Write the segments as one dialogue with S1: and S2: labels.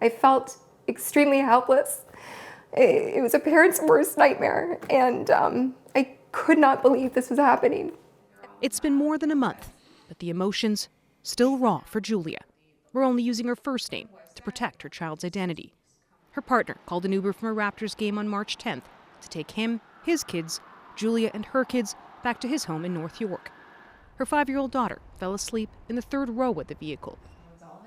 S1: I felt extremely helpless. It was a parent's worst nightmare, and I could not believe this was happening.
S2: It's been more than a month, but the emotions still raw for Julia. We're only using her first name to protect her child's identity. Her partner called an Uber from a Raptors game on March 10th to take him, his kids, Julia and her kids back to his home in North York. Her 5-year-old daughter fell asleep in the third row of the vehicle.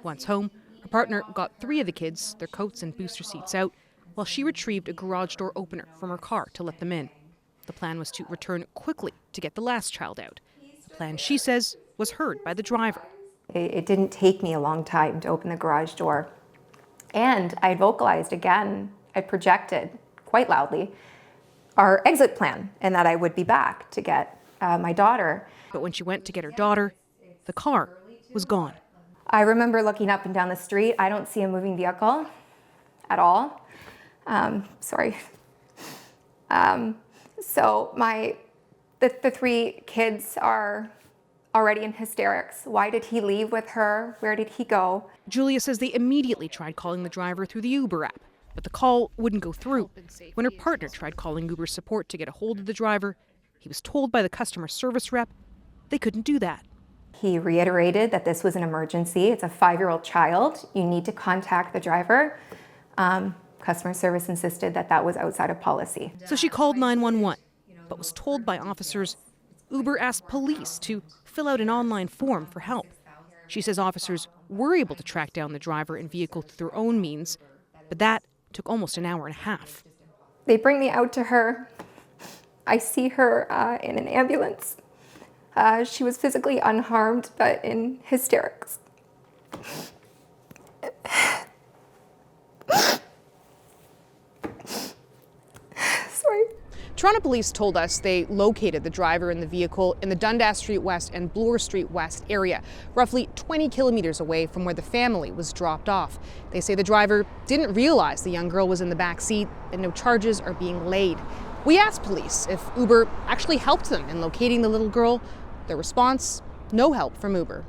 S2: Once home, her partner got 3 of the kids, their coats and booster seats out, while she retrieved a garage door opener from her car to let them in. The plan was to return quickly to get the last child out. A plan she says was heard by the driver.
S1: It didn't take me a long time to open the garage door. And I vocalized again, I projected quite loudly our exit plan and that I would be back to get my daughter.
S2: But when she went to get her daughter, the car was gone.
S1: I remember looking up and down the street. I don't see a moving vehicle at all. Sorry. So the 3 kids are already in hysterics. Why did he leave with her? Where did he go?
S2: Julia says they immediately tried calling the driver through the Uber app, but the call wouldn't go through. When her partner tried calling Uber support to get a hold of the driver, he was told by the customer service rep they couldn't do that.
S1: He reiterated that this was an emergency. It's a 5-year-old child. You need to contact the driver. Customer service insisted that that was outside of policy.
S2: So she called 911, but was told by officers Uber asked police to fill out an online form for help. She says officers were able to track down the driver and vehicle through their own means, but that took almost an hour and a half.
S1: They bring me out to her. I see her in an ambulance. She was physically unharmed, but in hysterics. Sorry.
S2: Toronto police told us they located the driver in the vehicle in the Dundas Street West and Bloor Street West area, roughly 20 kilometers away from where the family was dropped off. They say the driver didn't realize the young girl was in the back seat and no charges are being laid. We asked police if Uber actually helped them in locating the little girl. Their response, no help from Uber.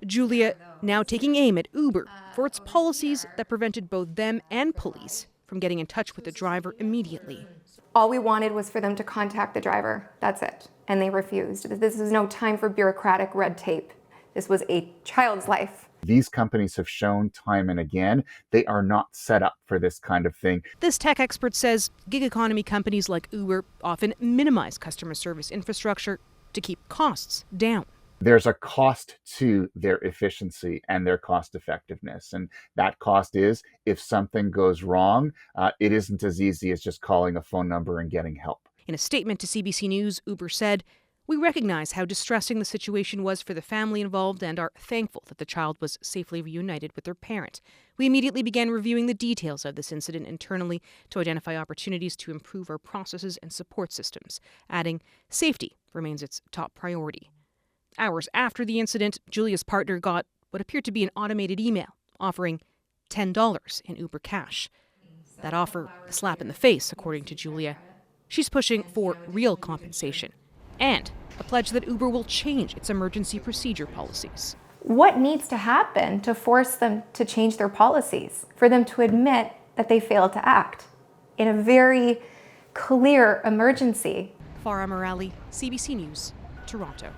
S2: Julia now taking aim at Uber for its policies that prevented both them and police from getting in touch with the driver immediately.
S1: All we wanted was for them to contact the driver. That's it. And they refused. This is no time for bureaucratic red tape. This was a child's life.
S3: These companies have shown time and again they are not set up for this kind of thing.
S2: This tech expert says gig economy companies like Uber often minimize customer service infrastructure to keep costs down.
S3: There's a cost to their efficiency and their cost effectiveness. And that cost is, if something goes wrong, it isn't as easy as just calling a phone number and getting help.
S2: In a statement to CBC News, Uber said, "We recognize how distressing the situation was for the family involved and are thankful that the child was safely reunited with their parent. We immediately began reviewing the details of this incident internally to identify opportunities to improve our processes and support systems," adding, "Safety remains its top priority." Hours after the incident, Julia's partner got what appeared to be an automated email offering $10 in Uber cash. That offer a slap in the face, according to Julia. She's pushing for real compensation and a pledge that Uber will change its emergency procedure policies.
S1: What needs to happen to force them to change their policies, for them to admit that they failed to act in a very clear emergency?
S2: Farah Morali, CBC News, Toronto.